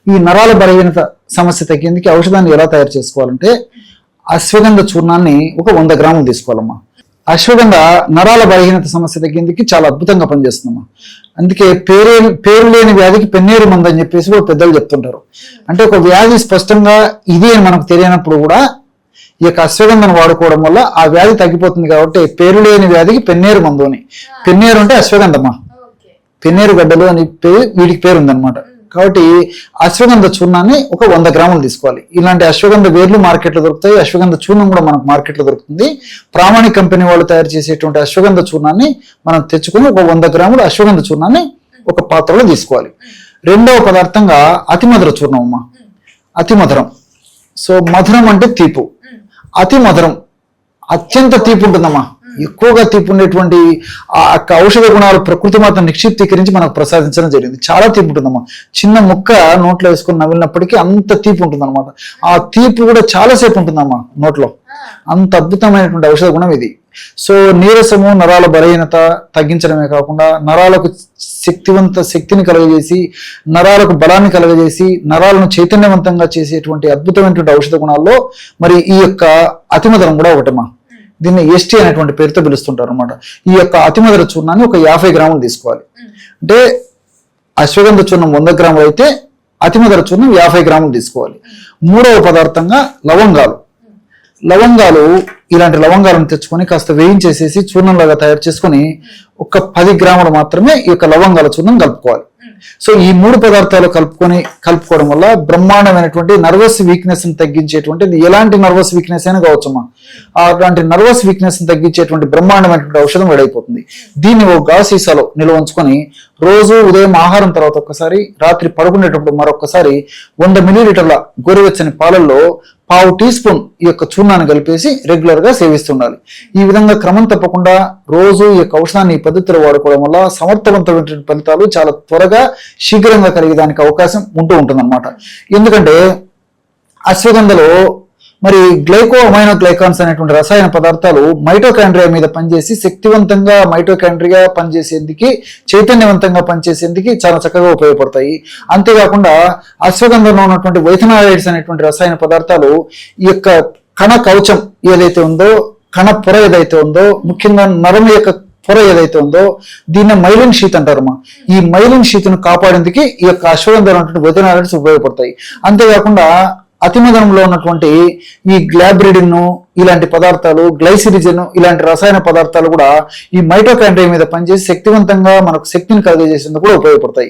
ఈ నరాల బలహీనత సమస్య తగ్గేందుకు ఔషధాన్ని ఎలా తయారు చేసుకోవాలంటే అశ్వగంధ చూర్ణాన్ని ఒక 100 గ్రాములు తీసుకోవాలమ్మా. అశ్వగంధ నరాల బలహీనత సమస్య తగ్గేందుకు చాలా అద్భుతంగా పనిచేస్తుందమ్మా. అందుకే పేరు లేని వ్యాధికి పెన్నేరు మందు అని చెప్పేసి కూడా పెద్దలు చెప్తుంటారు. అంటే ఒక వ్యాధి స్పష్టంగా ఇది అని మనకు తెలియనప్పుడు కూడా ఈ యొక్క అశ్వగంధను వాడుకోవడం వల్ల ఆ వ్యాధి తగ్గిపోతుంది. కాబట్టి పేరు లేని వ్యాధికి పెన్నేరు మందు అని. పెన్నేరు అంటే అశ్వగంధమా, పెన్నేరు గడ్డలు అని వీటికి పేరు ఉందన్నమాట. కాబట్టి అశ్వగంధ చూర్ణాన్ని ఒక 100 గ్రాములు తీసుకోవాలి. ఇలాంటి అశ్వగంధ వేర్లు మార్కెట్లో దొరుకుతాయి. అశ్వగంధ చూర్ణం కూడా మనకు మార్కెట్లో దొరుకుతుంది. ప్రామాణిక కంపెనీ వాళ్ళు తయారు చేసేటువంటి అశ్వగంధ చూర్ణాన్ని మనం తెచ్చుకొని ఒక 100 గ్రాములు అశ్వగంధ చూర్ణాన్ని ఒక పాత్రలో తీసుకోవాలి. రెండవ పదార్థంగా అతిమధుర చూర్ణం అమ్మా. అతిమధురం. సో మధురం అంటే తీపు, అతి మధురం అత్యంత తీపి ఉంటుందమ్మా. ఎక్కువగా తీపి ఉండేటువంటి ఆ ఔషధ గుణాలు ప్రకృతి మాత్రం నిక్షిప్తీకరించి మనకు ప్రసాదించడం జరిగింది. చాలా తీపి ఉంటుందమ్మా. చిన్న ముక్క నోట్లో వేసుకుని నవ్వినప్పటికీ అంత తీపి ఉంటుంది అనమాట. ఆ తీపి కూడా చాలాసేపు ఉంటుందమ్మా నోట్లో. అంత అద్భుతమైనటువంటి ఔషధ గుణం ఇది. సో నీరసము, నరాల బలహీనత తగ్గించడమే కాకుండా నరాలకు శక్తిని కలుగజేసి, నరాలకు బలాన్ని కలుగజేసి, నరాలను చైతన్యవంతంగా చేసేటువంటి అద్భుతమైనటువంటి ఔషధ గుణాల్లో మరి ఈ యొక్క అతిమధురం కూడా ఒకటమ్మా. దీన్ని ఎస్టీ అనేటువంటి పేరుతో పిలుస్తుంటారు అనమాట. ఈ యొక్క అతిమధుర చూర్ణాన్ని ఒక 50 గ్రాములు తీసుకోవాలి. అంటే అశ్వగంధ చూర్ణం 100 గ్రాములు అయితే అతిమధుర చూర్ణం 50 గ్రాములు తీసుకోవాలి. మూడవ పదార్థంగా లవంగాలు. లవంగాలు, ఇలాంటి లవంగాలను తెచ్చుకొని కాస్త వేయించేసేసి చూర్ణంలాగా తయారు చేసుకొని ఒక 10 గ్రాములు మాత్రమే ఈ యొక్క లవంగాల చూర్ణం కలుపుకోవాలి. సో ఈ 3 పదార్థాలు కలుపుకోవడం వల్ల బ్రహ్మాండమైనటువంటి నర్వస్ వీక్నెస్ ని తగ్గించేటువంటి, ఎలాంటి నర్వస్ వీక్నెస్ అయినా కావచ్చమ్మా, అలాంటి నర్వస్ వీక్నెస్ ని తగ్గించేటువంటి బ్రహ్మాండమైనటువంటి ఔషధం రెడైపోతుంది. దీన్ని ఒక గాజు సీసాలో నిల్వ ఉంచుకొని రోజు ఉదయం ఆహారం తర్వాత ఒక్కసారి, రాత్రి పడుకునేటప్పుడు మరొకసారి 100 మిల్లీలీటర్ల గోరువెచ్చని పాలల్లో 1/2 టీ స్పూన్ ఈ యొక్క చూర్ణాన్ని కలిపేసి రెగ్యులర్ గా సేవిస్తుండాలి. ఈ విధంగా క్రమం తప్పకుండా రోజు ఈ యొక్క ఔషధాన్ని ఈ పద్ధతిలో వాడుకోవడం వల్ల సమర్థవంతమైన ఫలితాలు చాలా త్వరగా శీఘ్రంగా కలిగేదానికి అవకాశం ఉంటూ ఉంటుందన్నమాట. ఎందుకంటే అశ్వగంధలో మరి గ్లైకోఅమైనోగ్లైకాన్స్ అనేటువంటి రసాయన పదార్థాలు మైటోకాండ్రియా మీద పనిచేసి శక్తివంతంగా మైటోకాండ్రియా పనిచేసేందుకు, చైతన్యవంతంగా పనిచేసేందుకు చాలా చక్కగా ఉపయోగపడతాయి. అంతేకాకుండా అశ్వగంధంలో ఉన్నటువంటి వైథనాయిడ్స్ అనేటువంటి రసాయన పదార్థాలు ఈ యొక్క కణ కవచం ఏదైతే ఉందో, కణ పొర ఏదైతే ఉందో, ముఖ్యంగా నరం యొక్క పొర ఏదైతే ఉందో దీన్ని మైలిన్ షీత్ అంటారమ్మా. ఈ మైలిన్ షీత్ను కాపాడేందుకు ఈ యొక్క అశ్వగంధంలో ఉన్నటువంటి వైథనాయిడ్స్ ఉపయోగపడతాయి. అంతేకాకుండా అతిమధురంలో ఉన్నటువంటి ఈ గ్లాబ్రిడిన్ ఇలాంటి పదార్థాలు, గ్లైసిరిజన్ ఇలాంటి రసాయన పదార్థాలు కూడా ఈ మైటోకాండ్రియా మీద పనిచేసి శక్తివంతంగా మనకు శక్తిని కలుగజేసేందుకు కూడా ఉపయోగపడతాయి.